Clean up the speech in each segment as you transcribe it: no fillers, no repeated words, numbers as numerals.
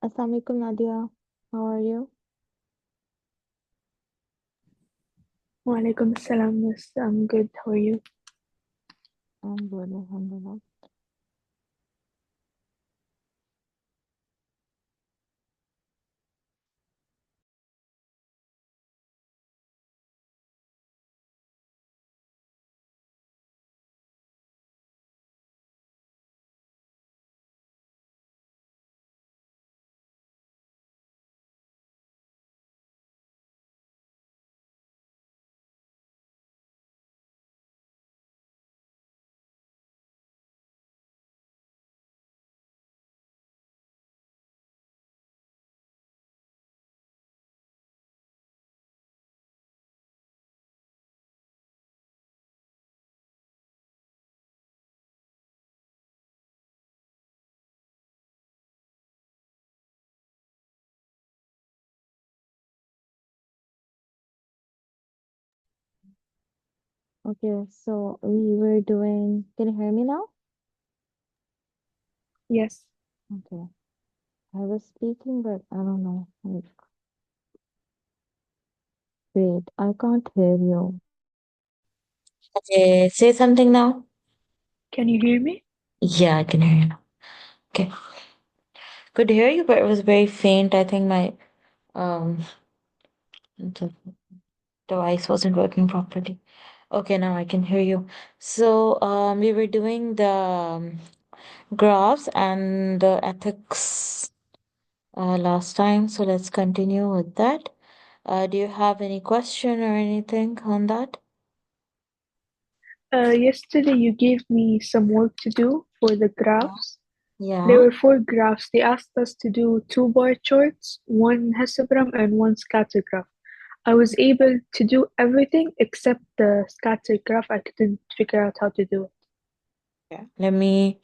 Assalamualaikum Nadia. How are you? Walaikum salam. Yes, I'm good. How are you? I'm good, Alhamdulillah. Okay, so we were doing. Can you hear me now? Yes. Okay. I was speaking, but I don't know. Wait, I can't hear you. Okay, say something now. Can you hear me? Yeah, I can hear you now. Okay. Could hear you, but it was very faint. I think my um the device wasn't working properly. Okay, now I can hear you. So we were doing the graphs and the ethics last time, so let's continue with that. Do you have any question or anything on that? Yesterday you gave me some work to do for the Yeah. graphs. There Yeah. were four graphs. They asked us to do two bar charts, one histogram, and one scatter graph. I was able to do everything except the scatter graph. I couldn't figure out how to do it. Yeah. Let me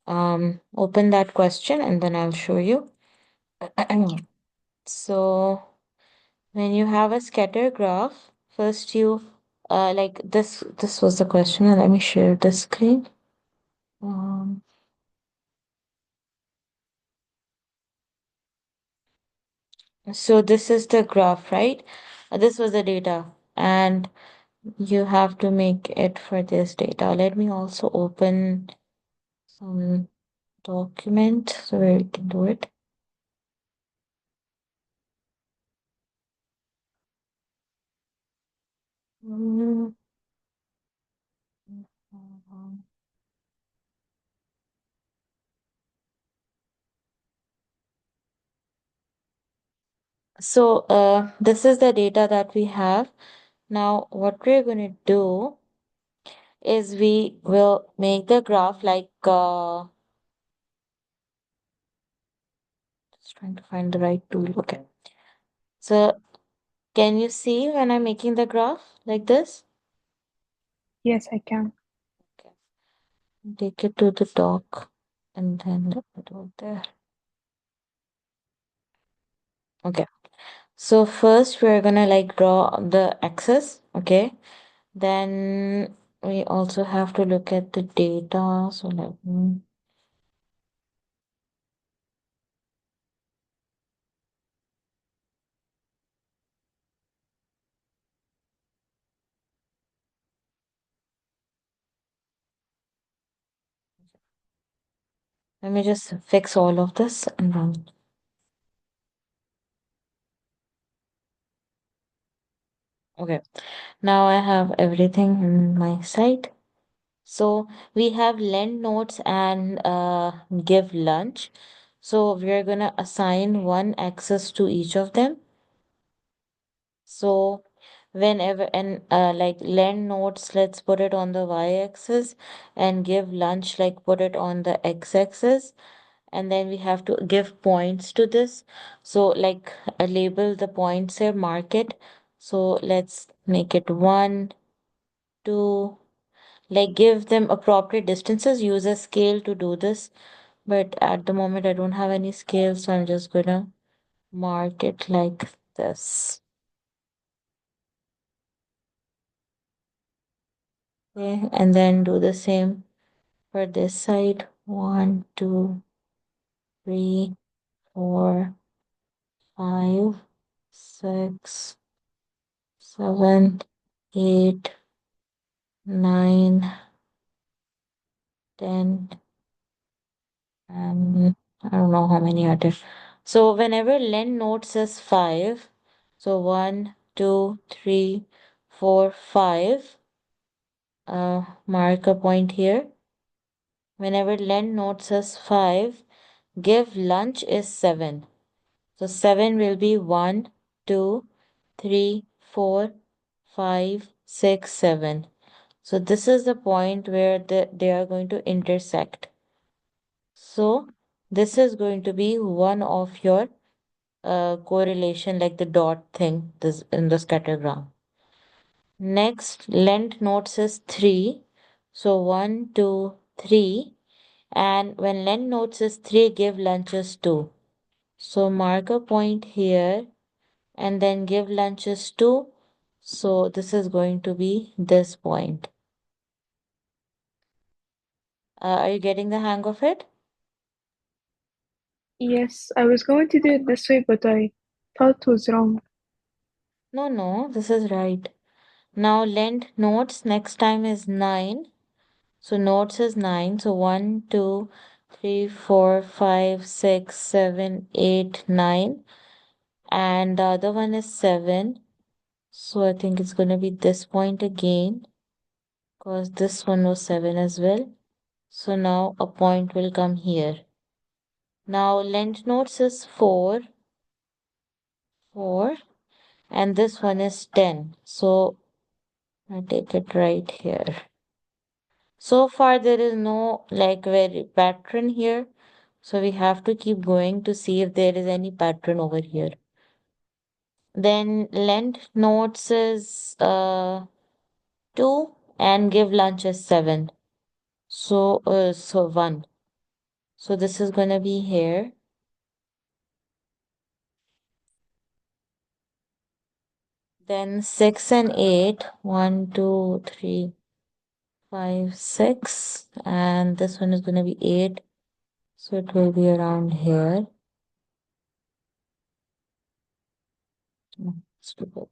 open that question and then I'll show you. So when you have a scatter graph, first you like this was the question. Let me share the screen. Um, so this is the graph, right? This was the data, and you have to make it for this data. Let me also open some document so where we can do it. Mm, So this is the data that we have. Now what we're going to do is we will make the graph like just trying to find the right tool. Okay. So can you see when I'm making the graph like this? Yes, I can. Okay. Take it to the dock and then do it there. Okay. So first we're gonna like draw the axis, okay? Then we also have to look at the data. So let me just fix all of this and run. Okay. Now I have everything in my site. So we have lend notes and give lunch. So we're gonna assign one access to each of them. So whenever and like lend notes, let's put it on the y-axis and give lunch, like put it on the x-axis. And then we have to give points to this. So like label the points here, mark it. So let's make it 1, 2, like give them appropriate distances, use a scale to do this. But at the moment I don't have any scale, so I'm just gonna mark it like this. Okay, and then do the same for this side. 1, 2, 3, 4, 5, 6, 7, 8, 9, 10, and I don't know how many are there. So whenever len note says 5, so 1, 2, 3, 4, 5, mark a point here. Whenever len note says 5, give lunch is 7. So 7 will be 1, 2, 3, 4, 5, 6, 7. So this is the point where they are going to intersect. So this is going to be one of your correlation, like the dot thing this in the scattergram. Next, length notes is 3. So 1, 2, 3. And when length notes is 3, give lunches 2. So mark a point here and then give lunches 2. So this is going to be this point. Are you getting the hang of it? Yes, I was going to do it this way, but I thought it was wrong. No, no, this is right. Now length notes next time is 9. So notes is 9. So 1, 2, 3, 4, 5, 6, 7, 8, 9. And the other one is 7. So I think it's going to be this point again because this one was 7 as well. So now a point will come here. Now length notes is 4, 4, and this one is 10. So I take it right here. So far there is no like very pattern here. So we have to keep going to see if there is any pattern over here. Then length notes is 2 and give lunch is 7. So 1. So this is gonna be here. Then 6 and 8. 1, 2, 3, 5, 6. And this one is gonna be 8. So it will be around here. Stupid.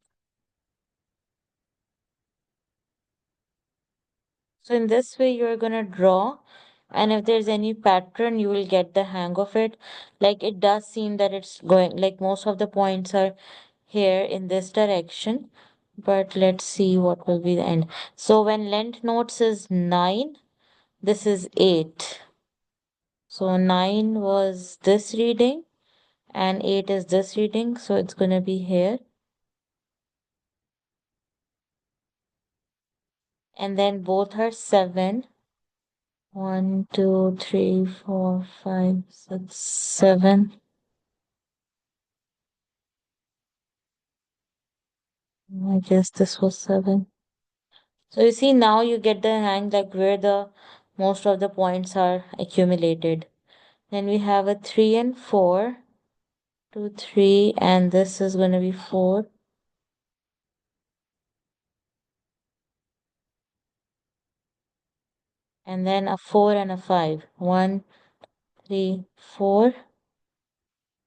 So in this way, you're gonna draw, and if there's any pattern, you will get the hang of it. Like it does seem that it's going, like most of the points are here in this direction, but let's see what will be the end. So when length notes is 9, this is 8. So 9 was this reading, and 8 is this reading, so it's gonna be here. And then both are 7. 1, 2, 3, 4, 5, 6, 7. I guess this was 7. So you see now you get the hang like where the most of the points are accumulated. Then we have a 3 and 4, 2, 3, and this is going to be 4. And then a 4 and a 5. 1, 3, 4.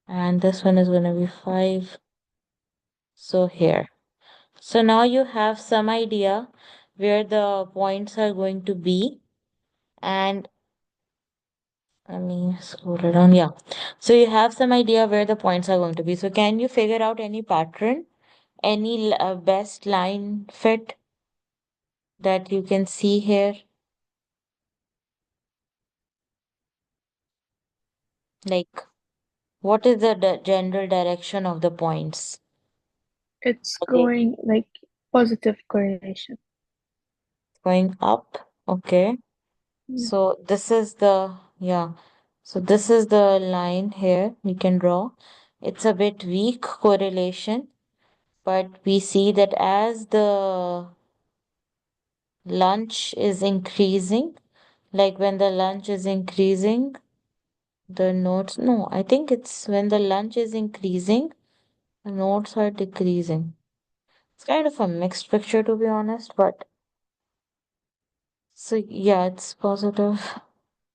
And this one is going to be 5. So here. So now you have some idea where the points are going to be. And let me scroll it down. Yeah. So you have some idea where the points are going to be. So can you figure out any pattern, any best line fit that you can see here? Like, what is the general direction of the points? It's Are they going like positive correlation. going up? Okay. Yeah. So this is the, yeah. So this is the line here we can draw. It's a bit weak correlation, but we see that as the lunch is increasing, like when the lunch is increasing, the notes, no, I think it's when the lunch is increasing, the notes are decreasing. It's kind of a mixed picture to be honest, but so yeah, it's positive.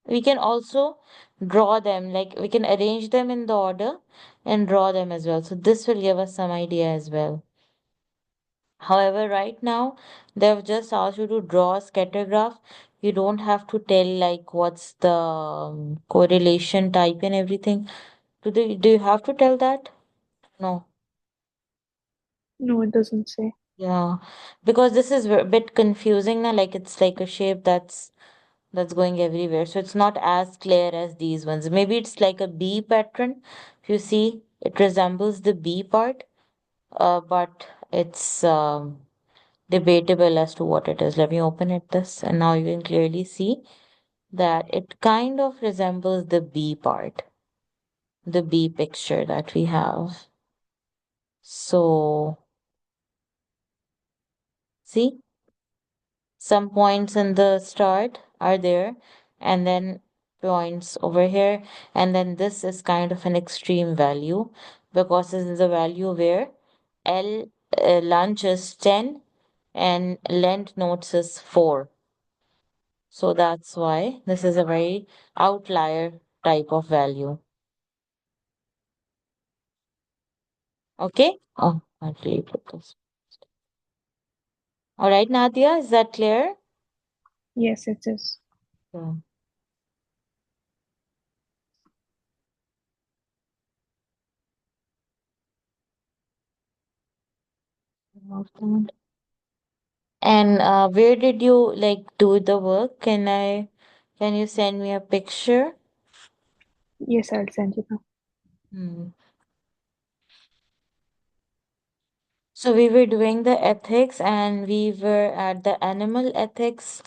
We can also draw them, like we can arrange them in the order and draw them as well. So this will give us some idea as well. However, right now they've just asked you to draw a scatter graph. You don't have to tell like what's the correlation type and everything. Do you have to tell that? No. No, it doesn't say. Yeah, because this is a bit confusing now. Like it's like a shape that's going everywhere. So it's not as clear as these ones. Maybe it's like a B pattern. If you see, it resembles the B part, but it's debatable as to what it is. Let me open it this, and now you can clearly see that it kind of resembles the B part, the B picture that we have. So, see, some points in the start are there, and then points over here, and then this is kind of an extreme value because this is a value where L lunch is 10 and length notes is 4. So that's why this is a very outlier type of value. Okay? Oh, I'll delete this. All right, Nadia, is that clear? Yes, it is. Yeah. And where did you like do the work? Can you send me a picture? Yes, I'll send you now. Hmm. So we were doing the ethics and we were at the animal ethics.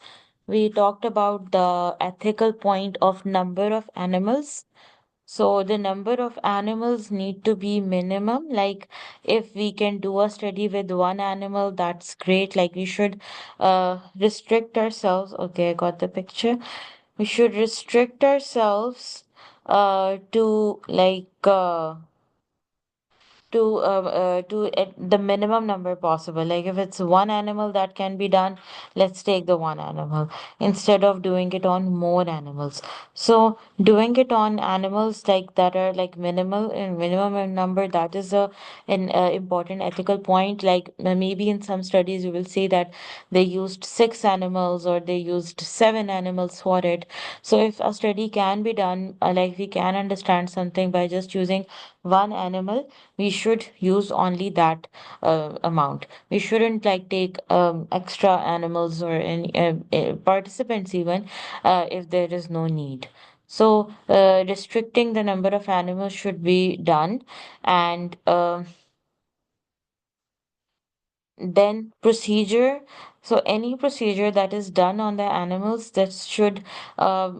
We talked about the ethical point of number of animals. So the number of animals need to be minimum. Like if we can do a study with one animal, that's great. Like we should restrict ourselves. Okay, I got the picture. We should restrict ourselves to to at the minimum number possible. Like if it's one animal that can be done, let's take the one animal instead of doing it on more animals. So doing it on animals like that are like minimal and minimum in number, that is an important ethical point. Like maybe in some studies you will see that they used 6 animals or they used 7 animals for it. So if a study can be done, like we can understand something by just using one animal, we should use only that amount. We shouldn't like take extra animals or any participants even if there is no need. So restricting the number of animals should be done, and then procedure. So any procedure that is done on the animals, that should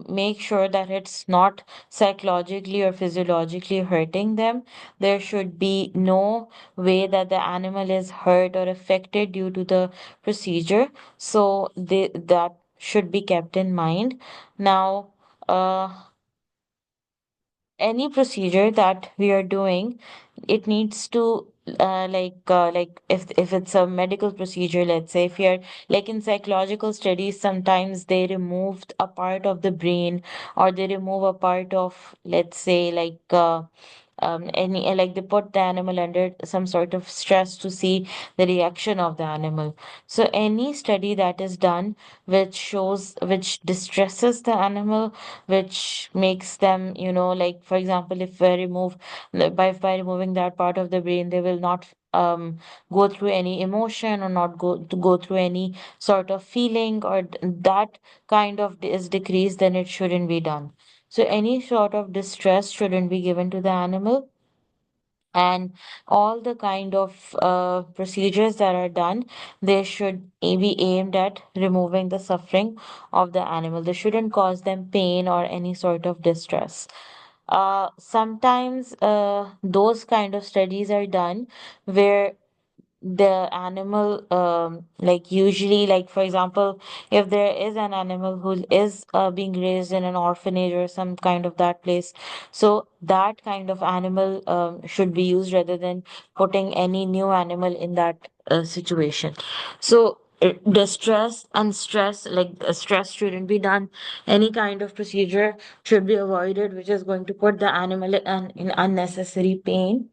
make sure that it's not psychologically or physiologically hurting them. There should be no way that the animal is hurt or affected due to the procedure. So that should be kept in mind. Now, uh, any procedure that we are doing, it needs to like if it's a medical procedure, let's say if you're like in psychological studies, sometimes they removed a part of the brain or they remove a part of, let's say, any like they put the animal under some sort of stress to see the reaction of the animal. So any study that is done which shows, which distresses the animal, which makes them, like for example, if we remove by removing that part of the brain, they will not go through any emotion or not go through any sort of feeling, or that kind of is decreased, then it shouldn't be done. So any sort of distress shouldn't be given to the animal, and all the kind of procedures that are done, they should be aimed at removing the suffering of the animal. They shouldn't cause them pain or any sort of distress. Sometimes those kind of studies are done where the animal, like usually, like for example, if there is an animal who is being raised in an orphanage or some kind of that place, so that kind of animal should be used rather than putting any new animal in that situation. So distress and stress, like stress shouldn't be done. Any kind of procedure should be avoided which is going to put the animal in unnecessary pain.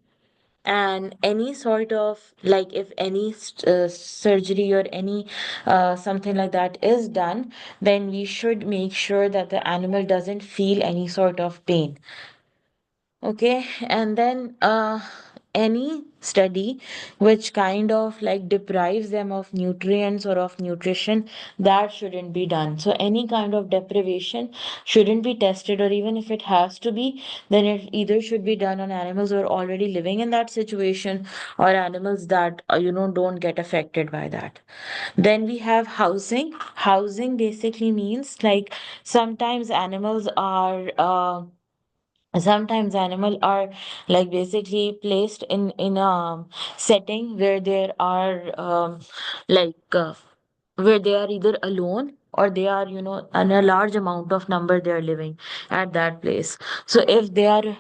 And any sort of, like, if any surgery or any something like that is done, then we should make sure that the animal doesn't feel any sort of pain. Okay, and then any study which kind of like deprives them of nutrients or of nutrition, that shouldn't be done. So any kind of deprivation shouldn't be tested, or even if it has to be, then it either should be done on animals who are already living in that situation, or animals that don't get affected by that. Then we have housing. Housing basically means like sometimes animals are sometimes animal are like basically placed in a setting where there are like where they are either alone, or they are in a large amount of number they are living at that place. So if they are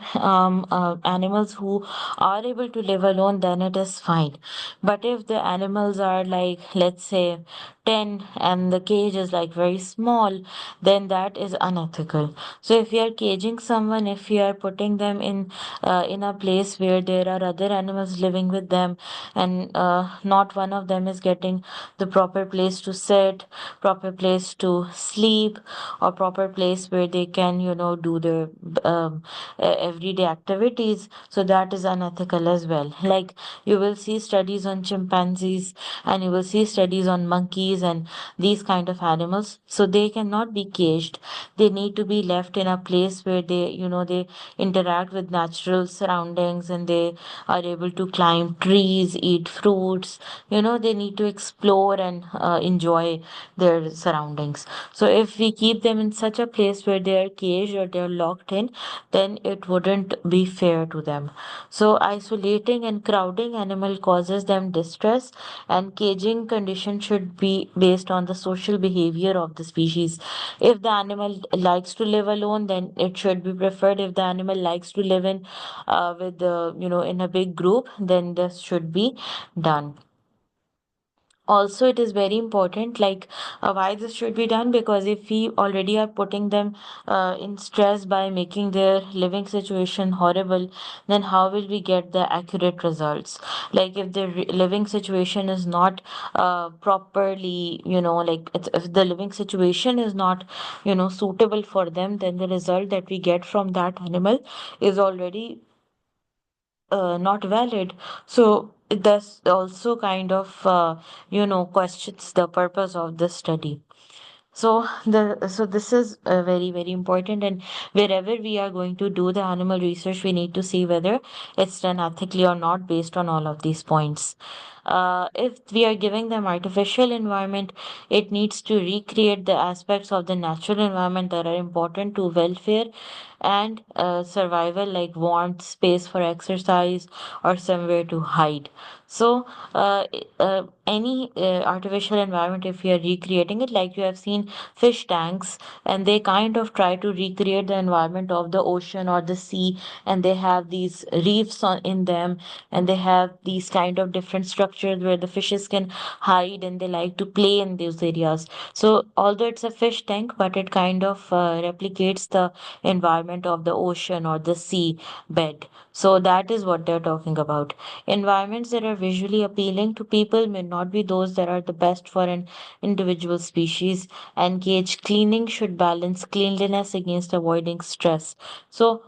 animals who are able to live alone, then it is fine. But if the animals are like, let's say, 10 and the cage is like very small, then that is unethical. So if we are caging someone, if we are putting them in a place where there are other animals living with them, and not one of them is getting the proper place to sit, proper place to sleep, or proper place where they can do their everyday activities, so that is unethical as well. Like, you will see studies on chimpanzees, and you will see studies on monkeys and these kind of animals, so they cannot be caged. They need to be left in a place where they interact with natural surroundings, and they are able to climb trees, eat fruits. They need to explore and enjoy their surroundings. So if we keep them in such a place where they are caged or they are locked in, then it wouldn't be fair to them. So isolating and crowding animal causes them distress, and caging condition should be based on the social behavior of the species. If the animal likes to live alone, then it should be preferred. If the animal likes to live in with the in a big group, then this should be done. Also, it is very important, like, why this should be done, because if we already are putting them in stress by making their living situation horrible, then how will we get the accurate results? Like, if the living situation is not properly, like, if the living situation is not suitable for them, then the result that we get from that animal is already not valid. So this also kind of questions the purpose of this study. So this is very important, and wherever we are going to do the animal research, we need to see whether it's done ethically or not based on all of these points. If we are giving them artificial environment, it needs to recreate the aspects of the natural environment that are important to welfare and survival, like warmth, space for exercise, or somewhere to hide. So, any artificial environment, if you are recreating it, like you have seen fish tanks, and they kind of try to recreate the environment of the ocean or the sea, and they have these reefs in them, and they have these kind of different structures where the fishes can hide, and they like to play in those areas. So, although it's a fish tank, but it kind of replicates the environment of the ocean or the sea bed. So, that is what they're talking about. Environments that are visually appealing to people may not be those that are the best for an individual species, and cage cleaning should balance cleanliness against avoiding stress. So,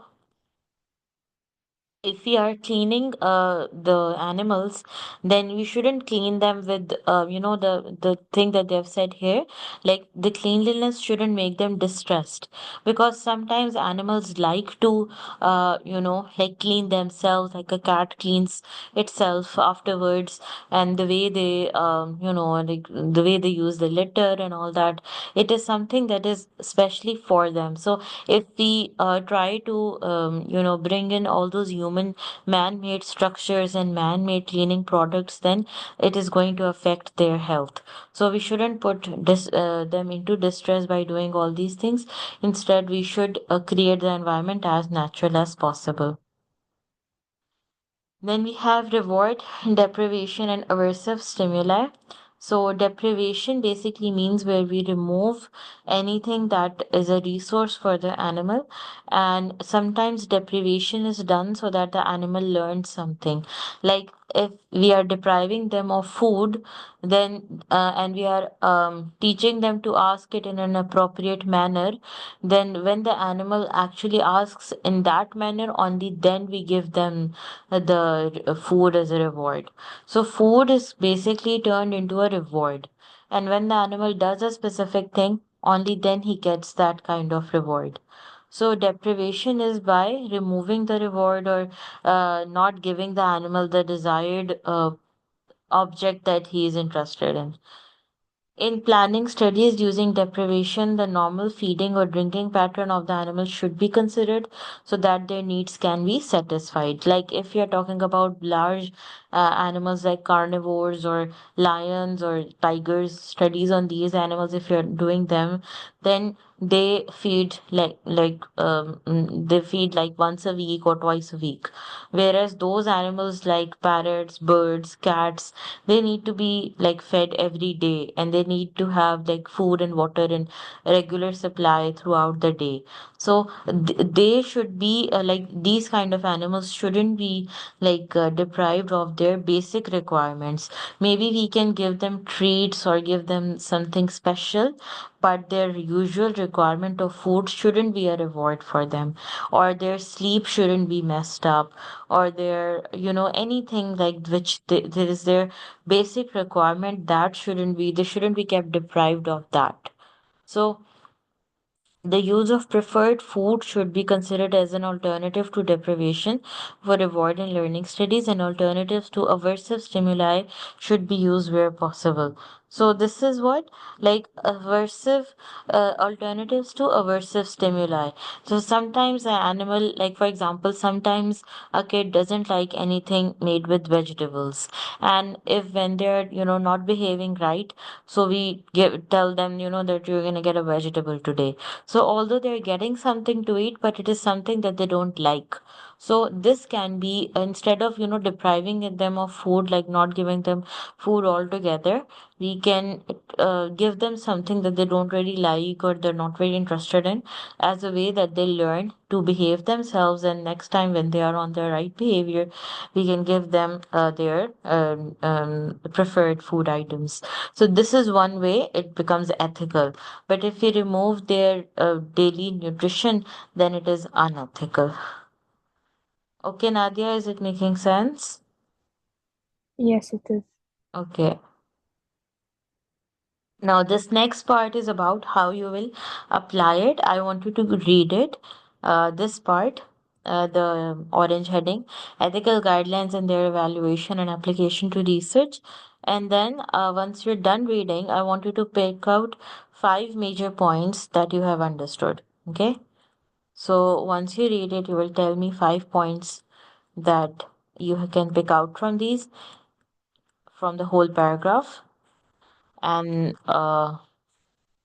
if we are cleaning the animals, then we shouldn't clean them with the thing that they've said here, like the cleanliness shouldn't make them distressed, because sometimes animals like to like clean themselves, like a cat cleans itself afterwards, and the way they like the way they use the litter and all that, it is something that is especially for them. So if we try to bring in all those human man-made structures and man-made cleaning products, then it is going to affect their health. So we shouldn't put them into distress by doing all these things. Instead, we should create the environment as natural as possible. Then we have reward, deprivation, and aversive stimuli. So deprivation basically means where we remove anything that is a resource for the animal, and sometimes deprivation is done so that the animal learns something. Like if we are depriving them of food, then and we are teaching them to ask it in an appropriate manner, then when the animal actually asks in that manner, only then we give them the food as a reward. So food is basically turned into a reward. And when the animal does a specific thing, only then he gets that kind of reward. So deprivation is by removing the reward, or not giving the animal the desired object that he is interested in. In planning studies using deprivation, the normal feeding or drinking pattern of the animal should be considered so that their needs can be satisfied. Like if you're talking about large animals like carnivores or lions or tigers, studies on these animals, if you're doing them, then they feed they feed like once a week or twice a week. Whereas those animals like parrots, birds, cats, they need to be like fed every day, and they need to have like food and water in regular supply throughout the day. So they should be like these kind of animals shouldn't be deprived of their basic requirements. Maybe we can give them treats or give them something special, but their usual requirement of food shouldn't be a reward for them, or their sleep shouldn't be messed up, or their anything like which there is their basic requirement, that shouldn't be, they shouldn't be kept deprived of that. So the use of preferred food should be considered as an alternative to deprivation for reward and learning studies, and alternatives to aversive stimuli should be used where possible. So this is what, like aversive alternatives to aversive stimuli. So sometimes an animal, like for example, sometimes a kid doesn't like anything made with vegetables, and if when they're not behaving right, so we tell them that you're gonna get a vegetable today. So although they're getting something to eat, but it is something that they don't like. So this can be, instead of depriving them of food, like not giving them food altogether, we can give them something that they don't really like or they're not very interested in, as a way that they learn to behave themselves. And next time when they are on the right behavior, we can give them their preferred food items. So this is one way it becomes ethical. But if we remove their daily nutrition, then it is unethical. Okay, Nadia, is it making sense? Yes, it is. Okay. Now, this next part is about how you will apply it. I want you to read it. This part, the orange heading, ethical guidelines and their evaluation and application to research. And then, once you're done reading, I want you to pick out five major points that you have understood. Okay. So once you read it, you will tell me 5 points that you can pick out from these, from the whole paragraph, and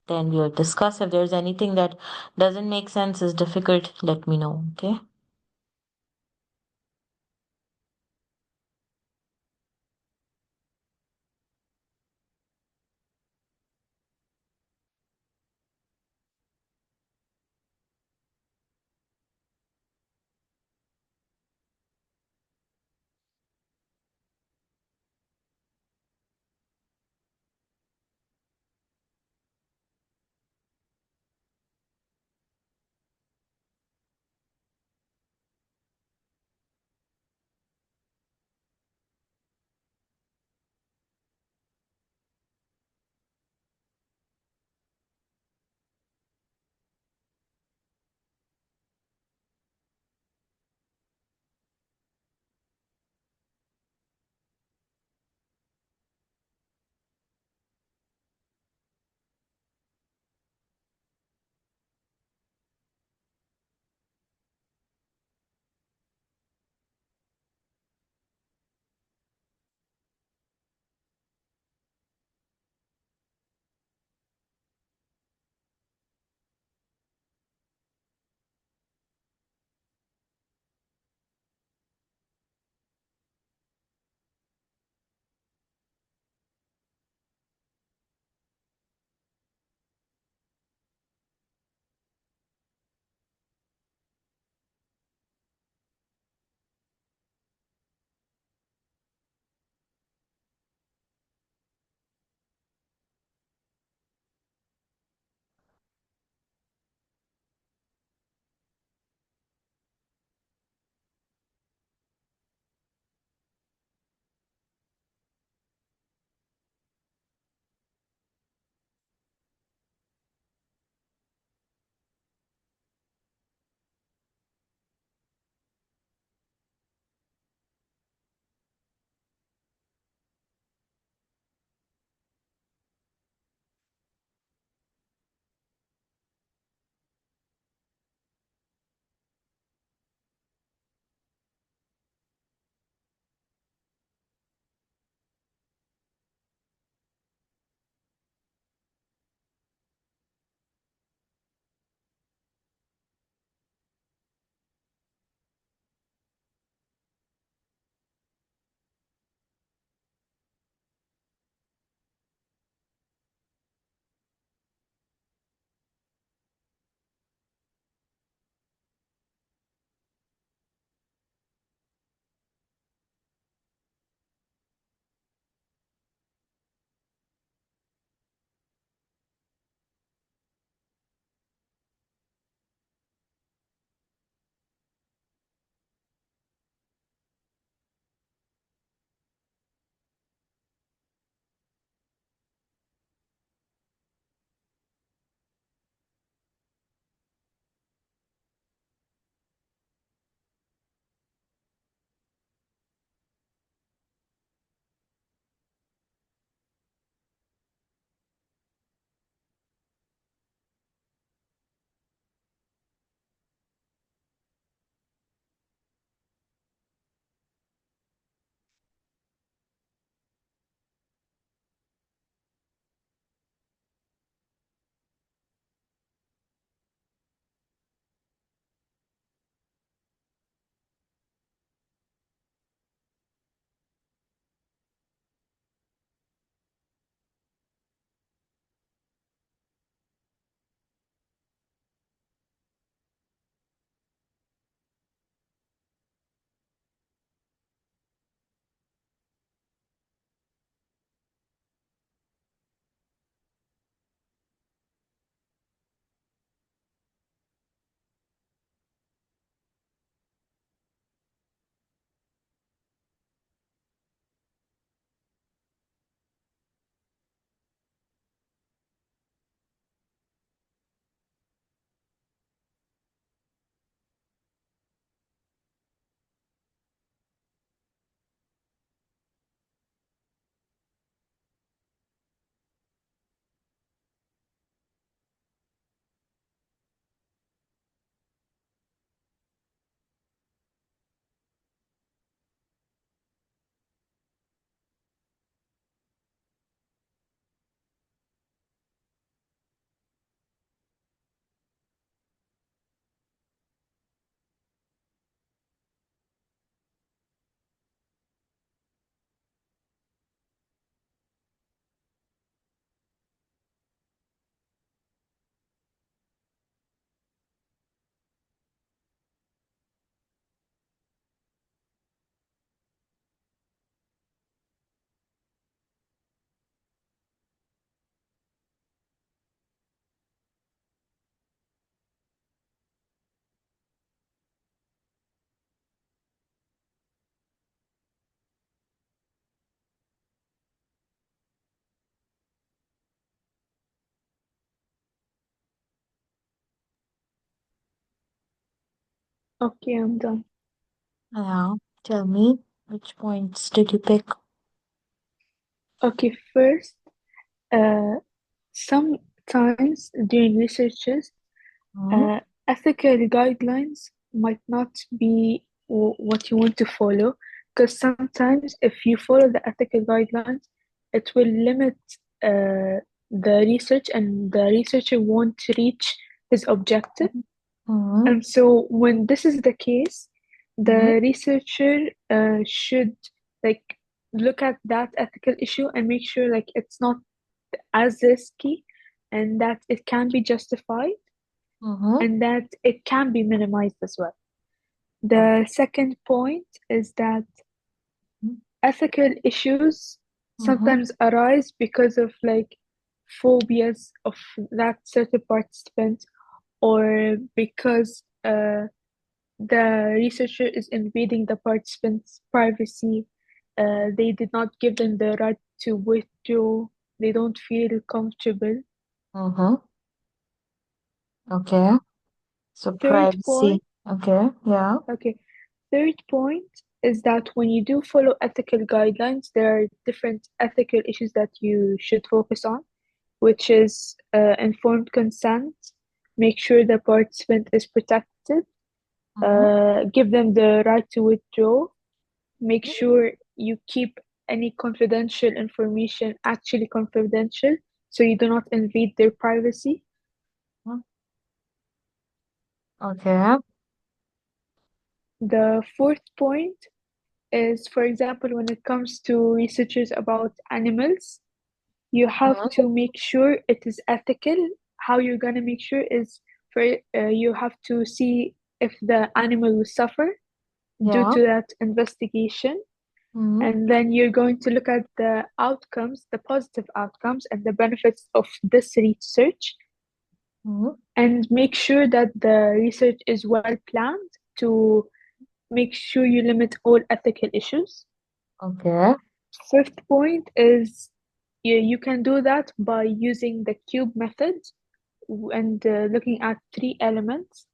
then we'll discuss. If there's anything that doesn't make sense, is difficult, let me know. Okay. Okay, I'm done. Yeah. Tell me, which points did you pick? Okay, first, uh, sometimes during researches, Hmm. ethical guidelines might not be what you want to follow, because sometimes if you follow the ethical guidelines, it will limit the research and the researcher won't reach his objective. Hmm. And so when this is the case, Hmm. the researcher should like look at that ethical issue and make sure like it's not as risky and that it can be justified Hmm. and that it can be minimized as well. Okay. The second point is that ethical issues Mm-hmm. sometimes arise because of like phobias of that certain participant or because the researcher is invading the participants' privacy. They did not give them the right to withdraw. They don't feel comfortable. Mm-hmm. Okay. So Third privacy. point, Okay. Yeah. okay, third point is that when you do follow ethical guidelines, there are different ethical issues that you should focus on, which is informed consent, make sure the participant is protected, Mm-hmm. give them the right to withdraw, make sure you keep any confidential information actually confidential so you do not invade their privacy. Okay. The fourth point is, for example, when it comes to researches about animals, you have Mm-hmm. to make sure it is ethical. How you're going to make sure is for you have to see if the animal will suffer due Yeah. to that investigation. Mm-hmm. And then you're going to look at the outcomes, the positive outcomes, and the benefits of this research, Mm-hmm. and make sure that the research is well planned to make sure you limit all ethical issues. Okay. Fifth point is you can do that by using the cube method and looking at three elements.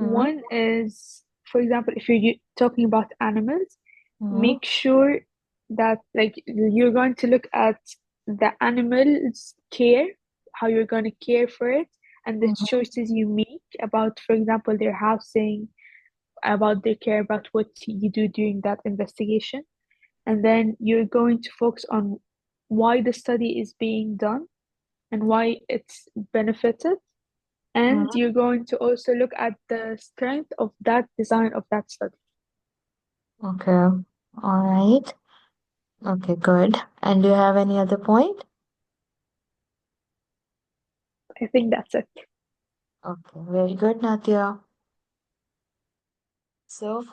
Mm-hmm. One is, for example, if you're talking about animals, Mm-hmm. make sure that like you're going to look at the animal's care, how you're going to care for it, and the Mm-hmm. choices you make about, for example, their housing, about their care, about what you do during that investigation. And then you're going to focus on why the study is being done and why it's benefited. And Mm-hmm. you're going to also look at the strength of that design of that study. Okay. All right. Okay, good. And do you have any other point? I think that's it. Okay, very good, Nadia. So,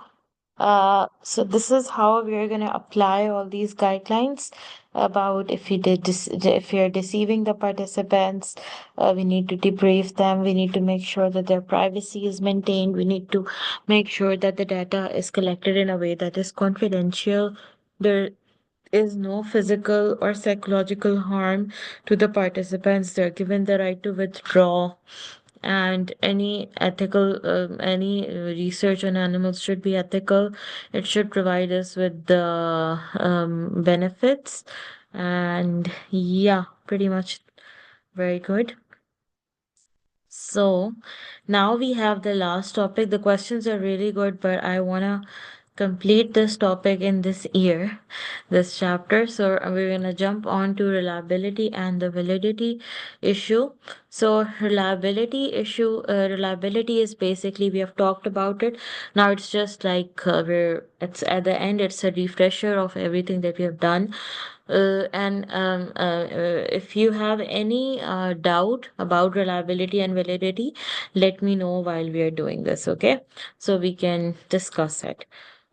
so this is how we are going to apply all these guidelines about if you if you're deceiving the participants, we need to debrief them. We need to make sure that their privacy is maintained. We need to make sure that the data is collected in a way that is confidential. There is no physical or psychological harm to the participants. They're given the right to withdraw, and any research on animals should be ethical. It should provide us with the benefits, and yeah, pretty much very good. So now we have the last topic. The questions are really good, but I want to complete this topic in this year, this chapter. So we're going to jump on to reliability and the validity issue. So reliability is basically, we have talked about it. Now it's just like it's at the end, it's a refresher of everything that we have done. If you have any doubt about reliability and validity, let me know while we are doing this, okay? So we can discuss it.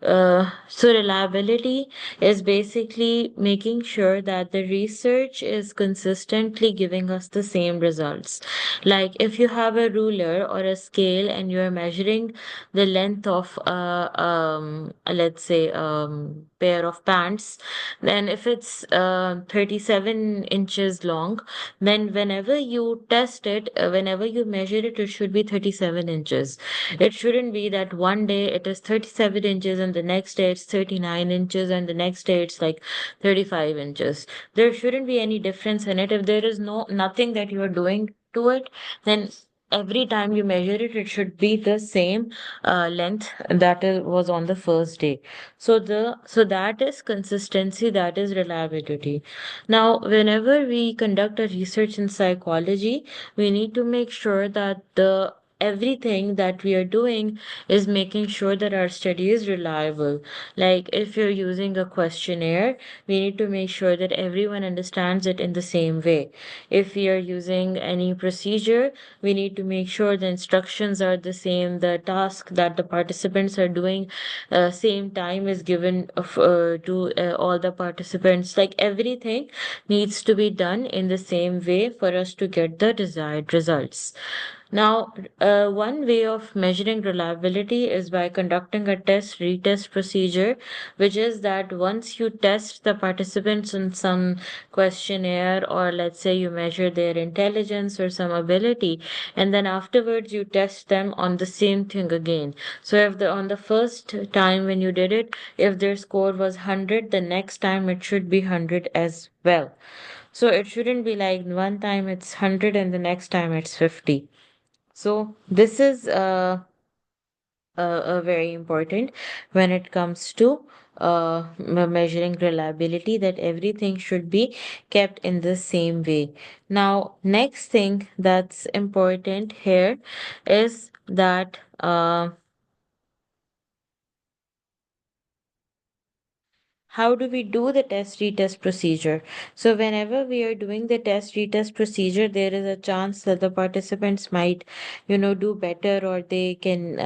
So reliability is basically making sure that the research is consistently giving us the same results. Like if you have a ruler or a scale and you're measuring the length of let's say pair of pants, then if it's 37 inches long, then whenever you test it, whenever you measure it, it should be 37 inches. It shouldn't be that one day it is 37 inches and the next day it's 39 inches and the next day it's like 35 inches. There shouldn't be any difference in it. If there is nothing that you are doing to it, then every time you measure it, it should be the same length that was on the first day. So that is consistency, that is reliability. Now, whenever we conduct a research in psychology, we need to make sure that the everything that we are doing is making sure that our study is reliable. Like if you're using a questionnaire, we need to make sure that everyone understands it in the same way. If we are using any procedure, we need to make sure the instructions are the same, the task that the participants are doing, same time is given to all the participants. Like everything needs to be done in the same way for us to get the desired results. Now, one way of measuring reliability is by conducting a test retest procedure, which is that once you test the participants in some questionnaire, or let's say you measure their intelligence or some ability, and then afterwards you test them on the same thing again. So if the on the first time when you did it, if their score was 100, the next time it should be 100 as well. So it shouldn't be like one time it's 100 and the next time it's 50. So this is very important when it comes to measuring reliability, that everything should be kept in the same way. Now, next thing that's important here is that how do we do the test retest procedure? So whenever we are doing the test retest procedure, there is a chance that the participants might, do better, or they can,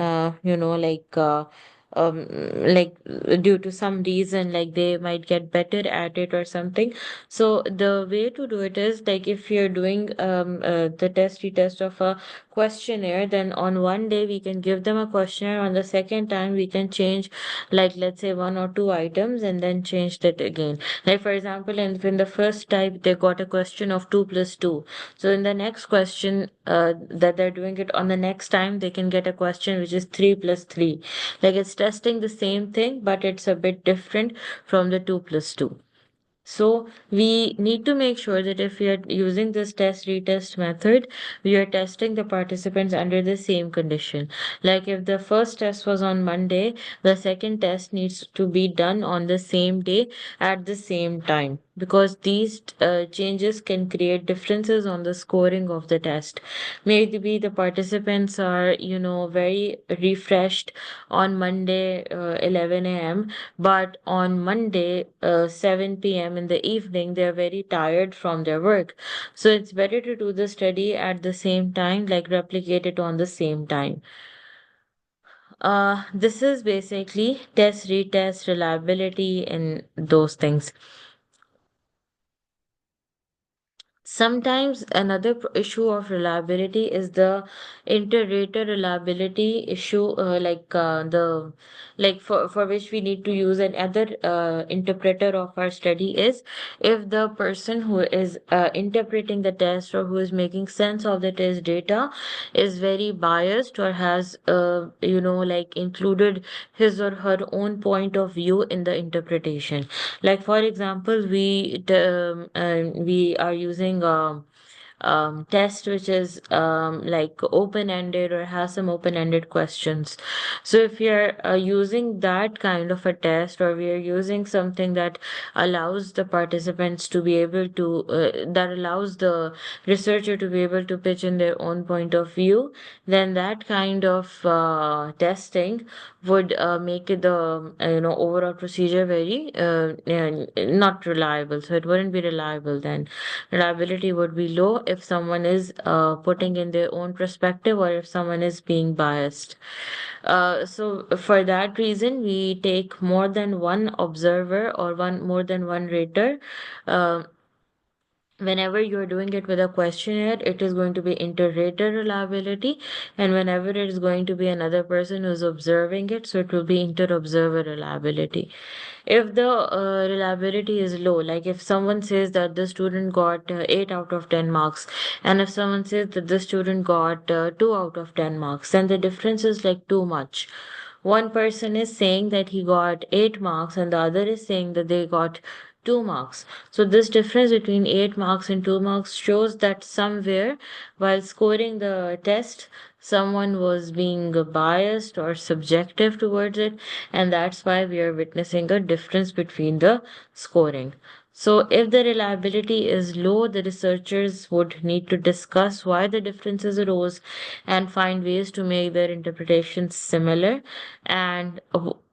like due to some reason, like they might get better at it or something. So the way to do it is like if you're doing the test retest of a questionnaire, then on one day we can give them a questionnaire, on the second time we can change, like let's say one or two items, and then change that again. Like for example, in the first type they got a question of 2 plus 2, so in the next question that they're doing it on the next time, they can get a question which is 3 plus 3. Like it's testing the same thing, but it's a bit different from the 2 plus 2. So we need to make sure that if we are using this test retest method, we are testing the participants under the same condition. Like if the first test was on Monday, the second test needs to be done on the same day at the same time, because these changes can create differences on the scoring of the test. Maybe the participants are, very refreshed on Monday 11 a.m., but on Monday, 7 p.m. in the evening, they're very tired from their work. So it's better to do the study at the same time, like replicate it on the same time. This is basically test, retest, reliability, and those things. Sometimes another issue of reliability is the inter-rater reliability issue, for which we need to use another interpreter of our study, is if the person who is interpreting the test, or who is making sense of the test data, is very biased, or has like included his or her own point of view in the interpretation. Like for example, we are using test which is like open-ended, or has some open-ended questions. So if we are using that kind of a test, or we are using something that allows the participants to be able to that allows the researcher to be able to pitch in their own point of view, then that kind of testing would make it the overall procedure very not reliable. So it wouldn't be reliable then. Reliability would be low if someone is putting in their own perspective, or if someone is being biased. So for that reason, we take more than one observer or one more than one rater. Uh, Whenever you're doing it with a questionnaire, it is going to be inter-rater reliability, and whenever it is going to be another person who's observing it, so it will be inter-observer reliability. If the reliability is low, like if someone says that the student got 8 out of 10 marks, and if someone says that the student got 2 out of 10 marks, then the difference is like too much. One person is saying that he got 8 marks, and the other is saying that they got 2 marks. So, this difference between 8 marks and 2 marks shows that somewhere while scoring the test, someone was being biased or subjective towards it, and that's why we are witnessing a difference between the scoring. So, if the reliability is low, the researchers would need to discuss why the differences arose and find ways to make their interpretations similar. And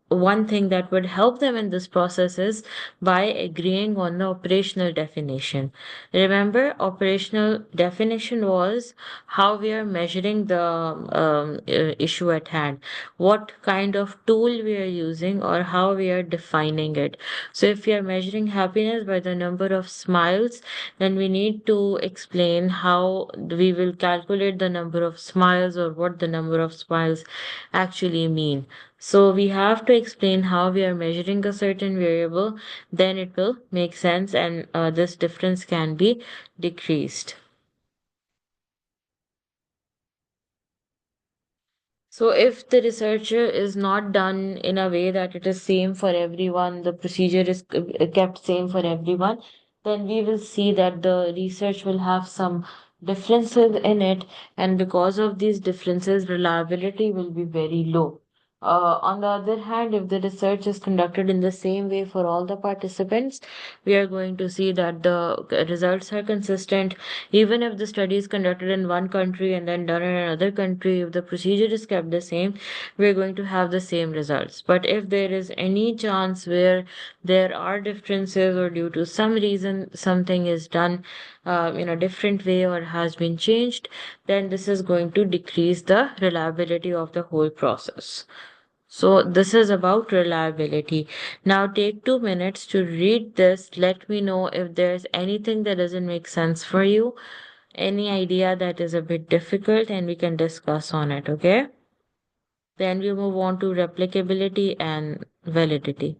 one thing that would help them in this process is by agreeing on the operational definition. Remember, operational definition was how we are measuring the issue at hand, what kind of tool we are using, or how we are defining it. So, if we are measuring happiness by the number of smiles, then we need to explain how we will calculate the number of smiles or what the number of smiles actually mean. So we have to explain how we are measuring a certain variable, then it will make sense, and this difference can be decreased. So if the researcher is not done in a way that it is same for everyone, the procedure is kept same for everyone, then we will see that the research will have some differences in it, and because of these differences, reliability will be very low. On the other hand, if the research is conducted in the same way for all the participants, we are going to see that the results are consistent. Even if the study is conducted in one country and then done in another country, if the procedure is kept the same, we're going to have the same results. But if there is any chance where there are differences or due to some reason something is done in a different way or has been changed, then this is going to decrease the reliability of the whole process. So this is about reliability. Now take 2 minutes to read this. Let me know if there's anything that doesn't make sense for you, any idea that is a bit difficult, and we can discuss on it, okay? Then we move on to replicability and validity.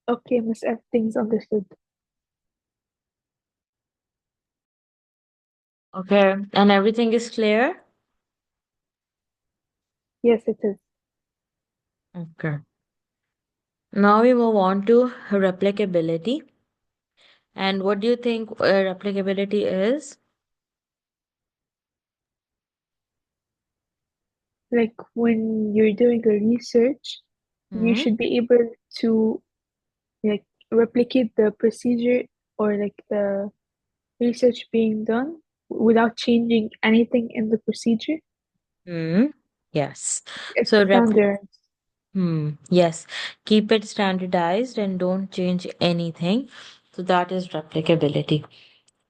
Okay, Miss, everything's understood. Okay, and everything is clear? Yes, it is. Okay. Now we move on to replicability. And what do you think replicability is? Like when you're doing a research, you Hmm? should be able to like replicate the procedure or like the research being done without changing anything in the procedure. Hmm. Yes. It's So standard. yes. Keep it standardized and don't change anything. So that is replicability.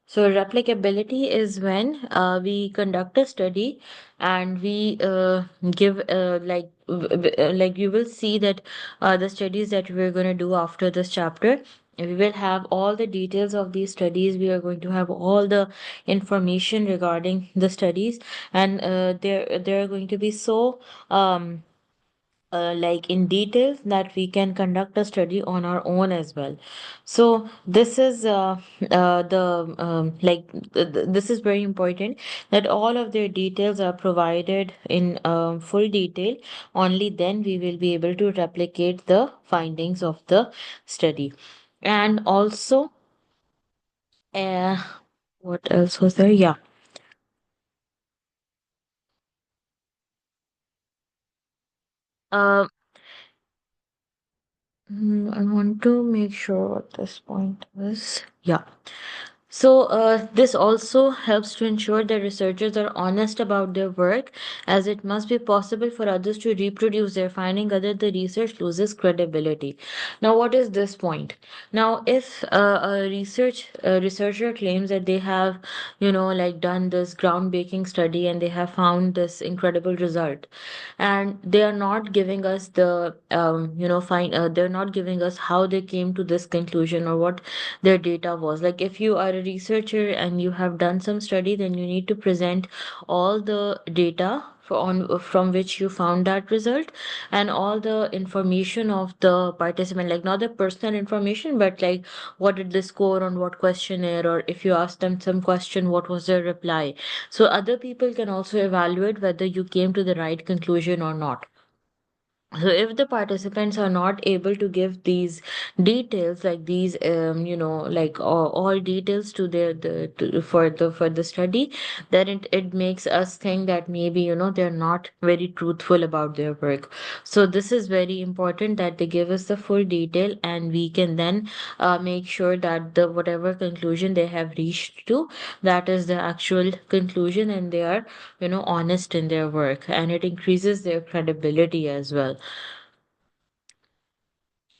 So replicability is when we conduct a study and we give like you will see that the studies that we're going to do after this chapter, we will have all the details of these studies. We are going to have all the information regarding the studies, and they're going to be so um like in detail that we can conduct a study on our own as well. So this is the like this is very important that all of their details are provided in full detail. Only then we will be able to replicate the findings of the study. And also, uh, what else was there? Yeah. Uh, I want to make sure what this point is. Yeah. So, this also helps to ensure that researchers are honest about their work, as it must be possible for others to reproduce their finding, other the research loses credibility. Now, what is this point? Now, if a researcher claims that they have, like done this groundbreaking study and they have found this incredible result, and they are not giving us the, they're not giving us how they came to this conclusion or what their data was. Like if you are a researcher and you have done some study, then you need to present all the data from which you found that result, and all the information of the participant, like not the personal information, but like what did they score on what questionnaire, or if you ask them some question, what was their reply, so other people can also evaluate whether you came to the right conclusion or not. So if the participants are not able to give these details, like these, like all details to for the study, then it makes us think that maybe, they're not very truthful about their work. So this is very important that they give us the full detail, and we can then make sure that the whatever conclusion they have reached to, that is the actual conclusion, and they are, honest in their work, and it increases their credibility as well.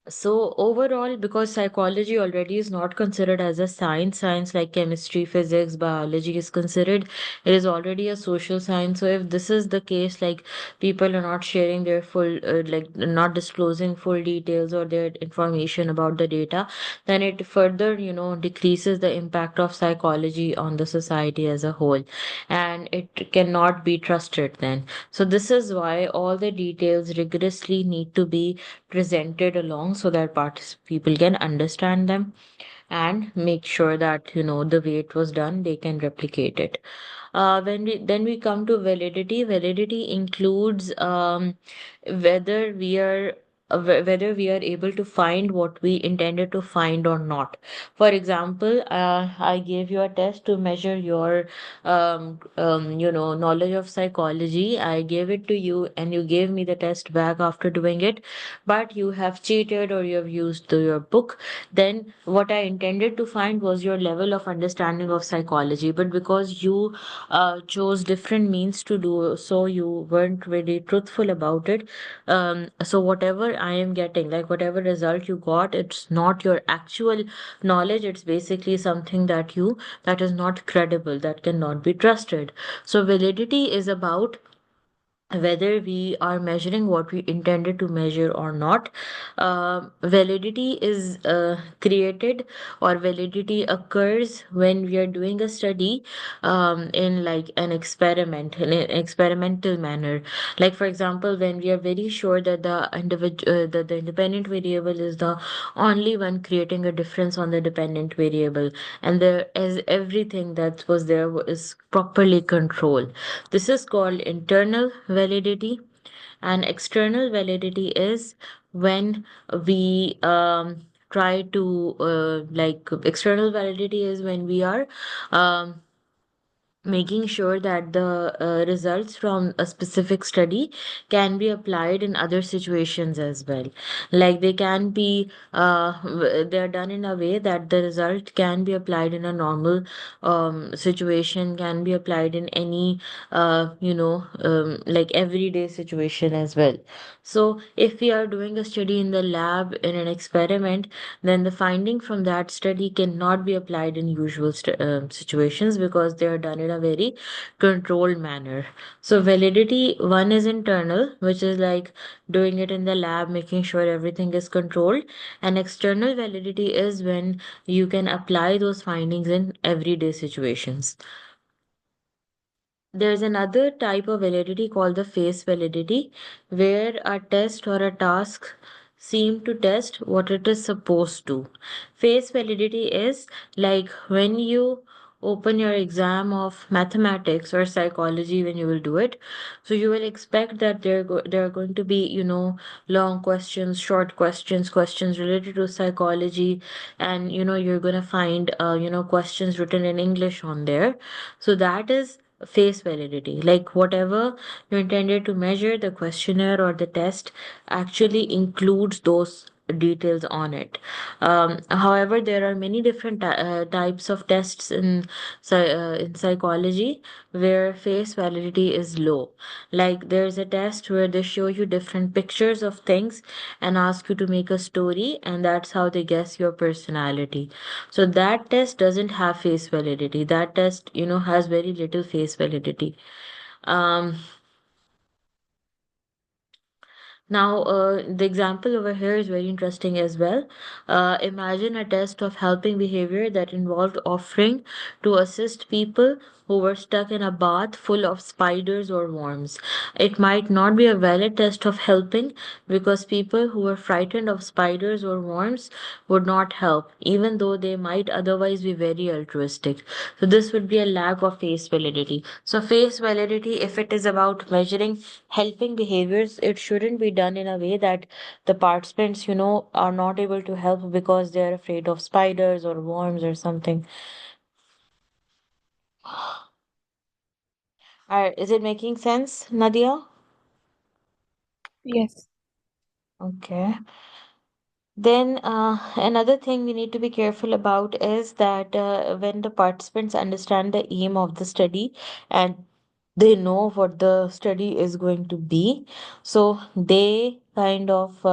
So overall, because psychology already is not considered as a science like chemistry, physics, biology is considered, it is already a social science. So if this is the case, like people are not sharing their full, like not disclosing full details or their information about the data, then it further, decreases the impact of psychology on the society as a whole, and it cannot be trusted then. So this is why all the details rigorously need to be presented along so that people can understand them and make sure that the way it was done they can replicate it. When we come to validity, validity includes whether we are whether we are able to find what we intended to find or not. For example, I gave you a test to measure your knowledge of psychology. I gave it to you and you gave me the test back after doing it, but you have cheated or you have used your book. Then what I intended to find was your level of understanding of psychology, but because you chose different means to do so, you weren't very truthful about it. So whatever I am getting, like whatever result you got, it's not your actual knowledge. It's basically something that is not credible, that cannot be trusted. So validity is about whether we are measuring what we intended to measure or not. Validity is created, or validity occurs when we are doing a study in like an experiment, in an experimental manner. Like for example, when we are very sure that the independent variable is the only one creating a difference on the dependent variable, and there is everything that was there is properly controlled. This is called internal validity. And external validity is when we try to like external validity is when we are um, making sure that the results from a specific study can be applied in other situations as well. Like they can be, they're done in a way that the result can be applied in a normal situation, can be applied in any, like everyday situation as well. So if we are doing a study in the lab in an experiment, then the finding from that study cannot be applied in usual situations because they are done in a very controlled manner. So validity one is internal, which is like doing it in the lab, making sure everything is controlled. And external validity is when you can apply those findings in everyday situations. There's another type of validity called the face validity, where a test or a task seem to test what it is supposed to. Face validity is like when you open your exam of mathematics or psychology when you will do it. So you will expect that there are going to be, long questions, short questions, questions related to psychology, and you're going to find questions written in English on there. So that is face validity. Like whatever you intended to measure, the questionnaire or the test actually includes those details on it. However, there are many different types of tests in psychology where face validity is low. Like there's a test where they show you different pictures of things and ask you to make a story, and that's how they guess your personality. So that test doesn't have face validity. That test, has very little face validity. Um, Now, the example over here is very interesting as well. Imagine a test of helping behavior that involved offering to assist people who were stuck in a bath full of spiders or worms. It might not be a valid test of helping because people who were frightened of spiders or worms would not help, even though they might otherwise be very altruistic. So, this would be a lack of face validity. So, face validity, if it is about measuring helping behaviors, it shouldn't be done in a way that the participants, are not able to help because they're afraid of spiders or worms or something. Is it making sense, Nadia? Yes. Okay. Then another thing we need to be careful about is that when the participants understand the aim of the study and they know what the study is going to be, so they kind of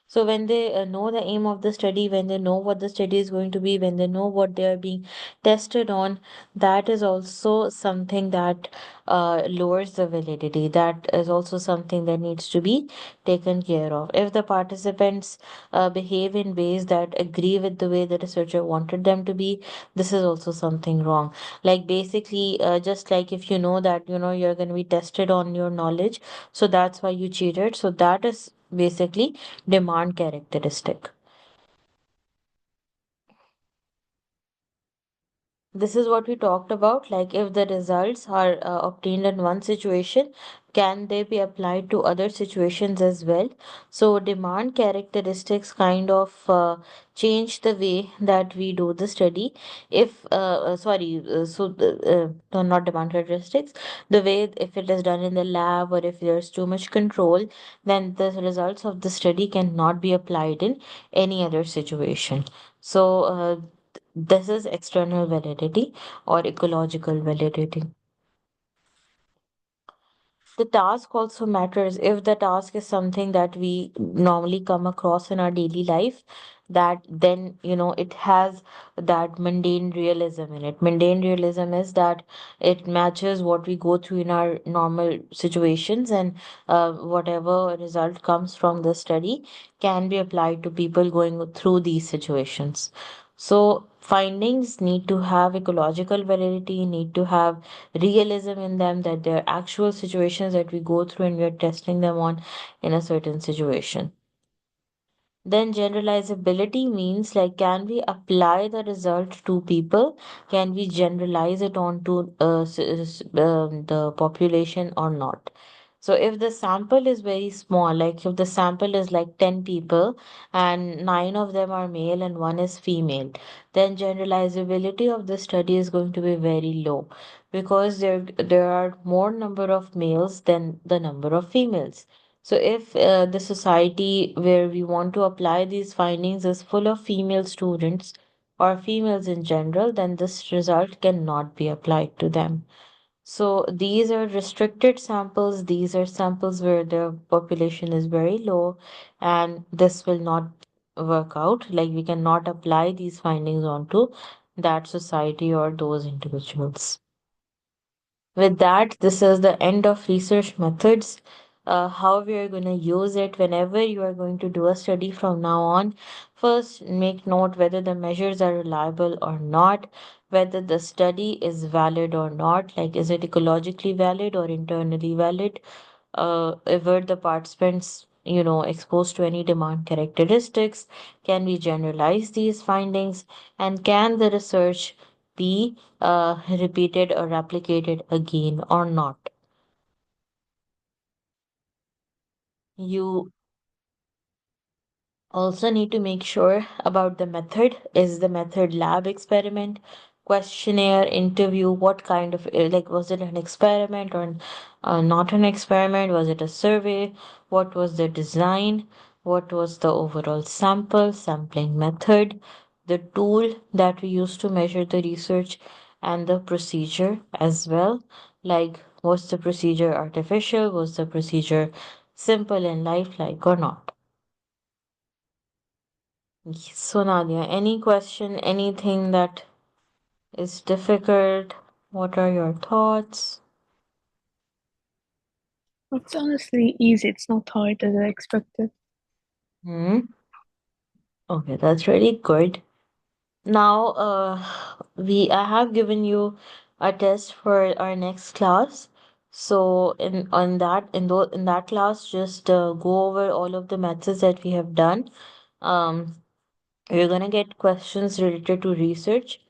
so when they know the aim of the study, when they know what the study is going to be, when they know what they are being tested on, that is also something that lowers the validity. That is also something that needs to be taken care of. If the participants behave in ways that agree with the way the researcher wanted them to be, this is also something wrong. Like basically, just like if you know that you're going to be tested on your knowledge, so that's why you cheated. So that is basically demand characteristic. This is what we talked about. Like if the results are obtained in one situation, can they be applied to other situations as well? So demand characteristics kind of change the way that we do the study. If sorry, so no, not demand characteristics. The way if it is done in the lab or if there's too much control, then the results of the study cannot be applied in any other situation. So this is external validity or ecological validity. The task also matters. If the task is something that we normally come across in our daily life, that then it has that mundane realism in it. Mundane realism is that it matches what we go through in our normal situations, and whatever result comes from the study can be applied to people going through these situations. So findings need to have ecological validity, need to have realism in them, that they're actual situations that we go through and we're testing them on in a certain situation. Then generalizability means like can we apply the result to people? Can we generalize it onto the population or not? So if the sample is very small, like if the sample is like 10 people and 9 of them are male and one is female, then generalizability of the study is going to be very low because there are more number of males than the number of females. So if the society where we want to apply these findings is full of female students or females in general, then this result cannot be applied to them. So these are restricted samples. These are samples where the population is very low, and this will not work out. Like we cannot apply these findings onto that society or those individuals. With that, this is the end of research methods. How we are going to use it whenever you are going to do a study from now on. First, make note whether the measures are reliable or not, whether the study is valid or not, like is it ecologically valid or internally valid, were the participants, exposed to any demand characteristics, can we generalize these findings, and can the research be repeated or replicated again or not. You also need to make sure about the method. Is the method lab experiment, questionnaire, interview? What kind of, like, was it an experiment or not an experiment? Was it a survey? What was the design? What was the overall sampling method, the tool that we used to measure the research, and the procedure as well? Like, was the procedure artificial? Was the procedure simple and lifelike or not? So, Nadia, any question, anything that is difficult? What are your thoughts? It's honestly easy. It's not hard as I expected. Hmm. Okay, that's really good. Now, I have given you a test for our next class. So, in that class, just go over all of the methods that we have done. Um, you're gonna get questions related to research.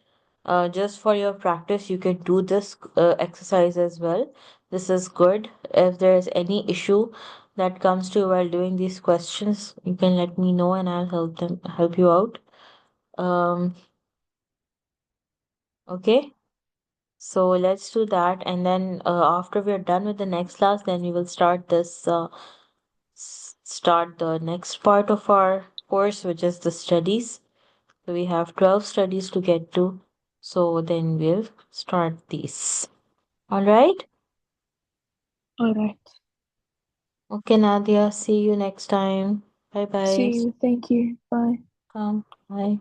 Just for your practice, you can do this exercise as well. This is good. If there is any issue that comes to you while doing these questions, you can let me know and I'll help you out. Um, okay. So let's do that, and then after we are done with the next class, then we will start the next part of our course, which is the studies. So we have 12 studies to get to. So then we'll start these. All right. All right. Okay, Nadia. See you next time. Bye bye. See you. Thank you. Bye. Come. Bye.